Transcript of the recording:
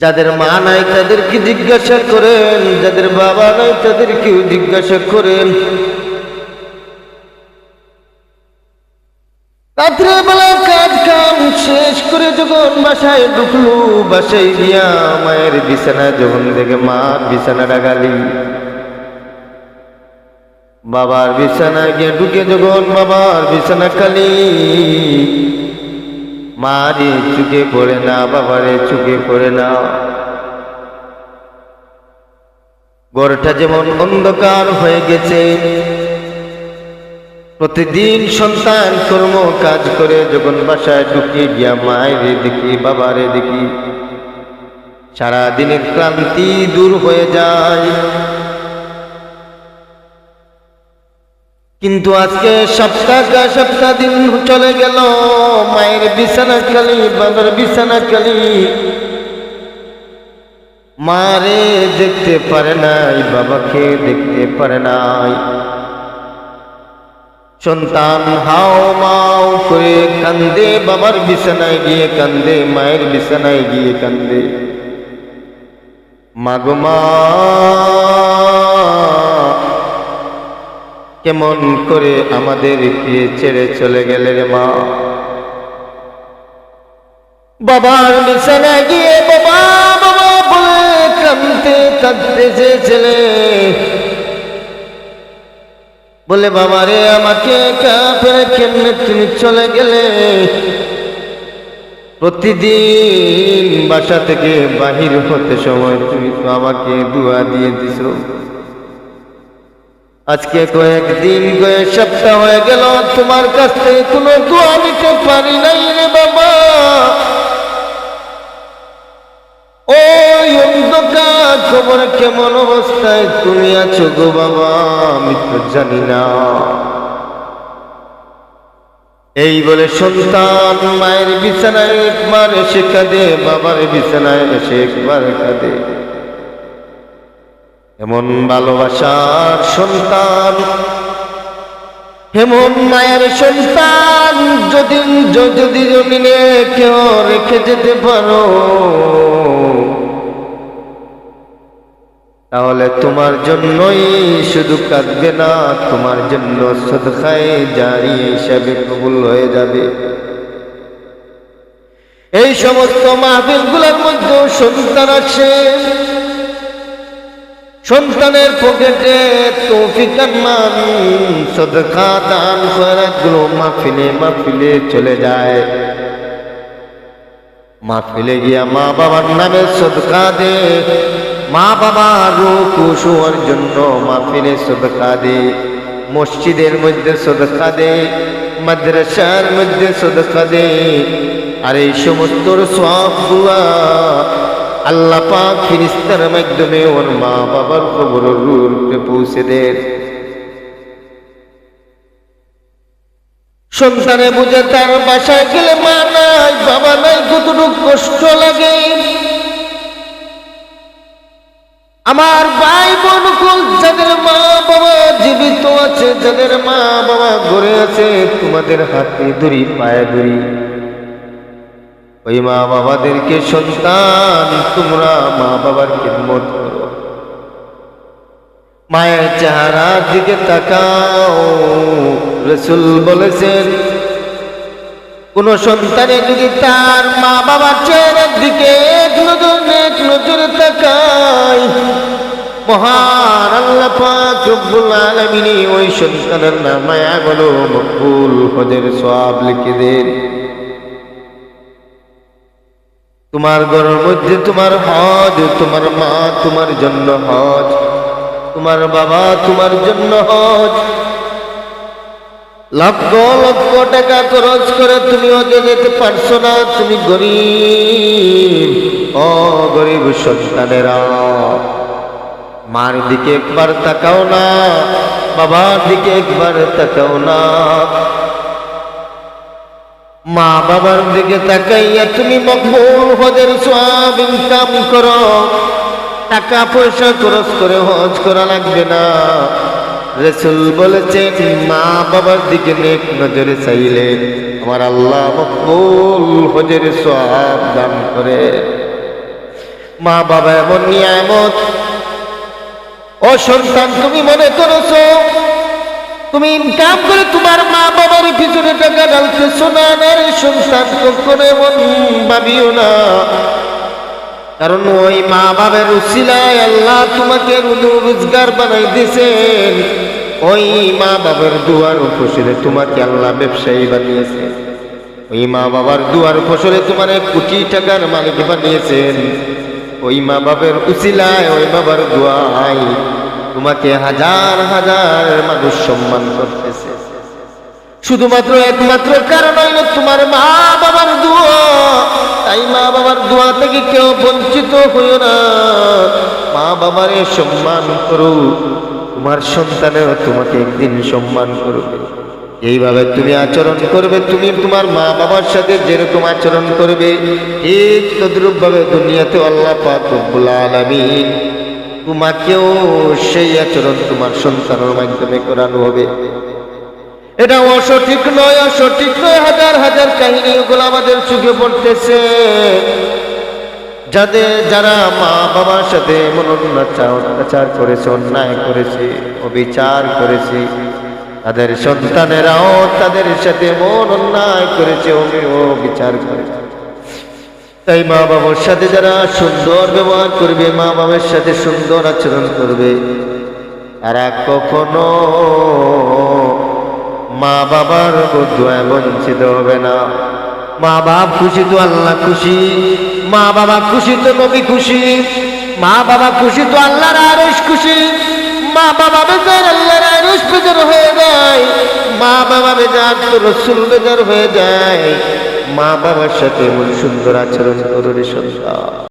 যাদের মা নাই তাদেরকে জিজ্ঞাসা করেন, যাদের বাবা নাই তাদেরকেও জিজ্ঞাসা করেন। রাত্রে বেলা কাজ কাম শেষ করে যখন বাসায় ঢুকলো, বাসায় গিয়া মায়ের বিছানা যখন দেখে মার বিছানাটা গালি, বাবার বিছানায় গিয়ে ঢুকে যখন বাবার বিছানা খালি, মারে চুকে পড়ে না, বাবারে চুকে পড়ে না। ঘরটা যেমন অন্ধকার হয়ে গেছে। প্রতিদিন সন্তান কর্ম কাজ করে যখন বাসায় ঢুকে গিয়া মায়েরে দেখি, বাবারে দেখি, সারাদিনের ক্লান্তি দূর হয়ে যায়। কিন্তু আজকে সপ্তাহ দিন চলে গেল, মায়ের বিছানা খালি, বাবার বিছানা খালি, মারে দেখতে পারে নাই, বাবাকে দেখতে পারে নাই। সন্তান হাও মাও করে কান্দে, বাবার বিছানায় গিয়ে কান্দে, মায়ের বিছানায় গিয়ে কান্দে। মাগো মা, কেমন করে আমাদেরকে ছেড়ে চলে গেলে রে মা। বাবার বিছানায় গিয়ে বাবা বাবা বলে কাঁদতে কাঁদতেছে ছেলে, বলে বাবা রে আমাকে কাফেরে কেমনে তুমি চলে গেলে। প্রতিদিন বাসা থেকে বাহির হতে সময় তুমি তো আমাকে দোয়া দিয়ে দিছ। আজকে কয়েকদিন কয়েক সপ্তাহ হয়ে গেল তোমার কাছ থেকে কোনো দোয়া নিতে পারি নাই রে বাবা। ওই অন্ধকার খবর কেমন অবস্থায় তুমি আছো গো বাবা, আমি তো জানি না। এই বলে সন্তান মায়ের বিছানায় একবার এসে কাঁদে, বাবার বিছানায় এসে একবার কাঁদে। এমন ভালোবাসার সন্তান, এমন মায়ের সন্তান যদি জমিনে কেউ রেখে যেতে পারো, তাহলে তোমার জন্যই শুধু কাঁদবে না, তোমার জন্য সদকায়ে জারি হিসাবে কবুল হয়ে যাবে। এই সমস্ত মাহফিলগুলোর মধ্যে সন্তান আছে, সন্তানের পকেটে তৌফিকার মান সদকা দান খয়রাতগুলো মাহফিলে চলে যায়। মাহফিলে গিয়া মা বাবার নামে সদকা দে, মা বাবা রুকু শোয়ার জন্য মাহফিলে সদকা দে, মসজিদের মধ্যে সদকা দে, মাদ্রাসার মধ্যে সদকা দে। আর এই সমস্ত সওয়াবগুলো আল্লাহ পাক ফেরেশতার মাধ্যমে ওর মা বাবার কবরের রূপে পৌঁছে দেন। সন্তানে বুঝে তার বাসায় গেলে মা নাই বাবা নাই কতটুকু কষ্ট লাগে। আমার ভাই বোন যাদের মা বাবা জীবিত আছে, যাদের মা বাবা ঘরে আছে, তোমাদের হাতে ধরি পায়ে ধরি, ওই মা বাবাদেরকে সন্তান তোমরা মা বাবার খিদমত করো। মায়ের চেহারার দিকে তাকাও। রাসূল বলেছেন, কোন সন্তানে যদি তার মা বাবার চেহারার দিকে এক নজরে তাকায়, মহান আল্লাহ পাক রব্বুল আলামিন ওই সন্তানের নামে আমল মকবুল হজের সওয়াব লিখে দেন। তোমার ঘরের মধ্যে তোমার হজ, তোমার মা তোমার জন্য হজ, তোমার বাবা তোমার জন্য হজ। লক্ষ লক্ষ টাকা খরচ করে তুমি হজে যেতে পারছো না, তুমি গরিব। ও গরিব সন্তানেরা, মার দিকে একবার তাকাও না, বাবার দিকে একবার তাকাও না। মা বাবার দিকে তাকাইয়া তুমি মকবুল হজের সওয়াব ইনকাম করো। টাকা পয়সা খরচ করে হজ করা লাগবে না। রাসূল বলেছেন, মা বাবার দিকে নেক নজরে চাইলে আমার আল্লাহ মকবুল হজের সওয়াব দান করে। মা বাবা এমন নিয়ামত। ও সন্তান, তুমি মনে করেছো তুমি ইনকাম করে তোমার মা বাবার পিছনে টাকা ঢালতেছো না? না রে সন্তান, কখনো এমন ভাবিও না। কারণ ওই মা বাবার উসিলায় আল্লাহ তোমাকে রোজগার বানাই দিয়েছেন। ওই মা বাবার দুয়ার ফসলে তোমাকে আল্লাহ ব্যবসায়ী বানিয়েছে। ওই মা বাবার দুয়ার ফসলে তোমার কোটি টাকার মালিক বানিয়েছেন। ওই মা বাবার উসিলায়, ওই বাবার দোয়ায় তোমাকে হাজার হাজার মানুষ সম্মান করতেছে। শুধুমাত্র একমাত্র কারণ হইল তোমার মা বাবার দোয়া। তাই মা বাবার দোয়া থেকে কেউ বঞ্চিত হইও না। মা বাবারে সম্মান করো, তোমার সন্তানেও তোমাকে একদিন সম্মান করবে। এইভাবে তুমি আচরণ করবে, তুমি তোমার মা বাবার সাথে যেরকম আচরণ করবে ঠিক তদ্রূপ ভাবে দুনিয়াতে আল্লাহ পাক রব্বুল আলামিন তোমাকেও সেই আচরণ তোমার সন্তানের মাধ্যমে করানো হবে। এটা অসঠিক নয়, অসঠিক নয়। হাজার হাজার কাহিনী ওগুলো আমাদের চোখে পড়তেছে। যারা মা বাবার সাথে এমন অত্যাচার করেছে, অন্যায় করেছে, অবিচার করেছে, তাদের সন্তানেরাও তাদের সাথে এমন অন্যায় করেছে, অবিচার করেছে। তাই মা বাবার সাথে যারা সুন্দর ব্যবহার করবে, মা বাবার সাথে সুন্দর আচরণ করবে, তারা কখনো মা বাবার দোয়ায় বঞ্চিত হবে না। মা বাপ খুশি তো আল্লাহ খুশি, মা বাবা খুশি তো নবী খুশি, মা বাবা খুশি তো আল্লাহর আরশ খুশি। মা বাবা বেজার, আল্লাহর আরশ বেজার হয়ে যায়। মা বাবা বেজার তো রাসূল বেজার হয়ে যায়। মা বাবার সাথে এমন সুন্দর আচরণ করো রে সন্তান।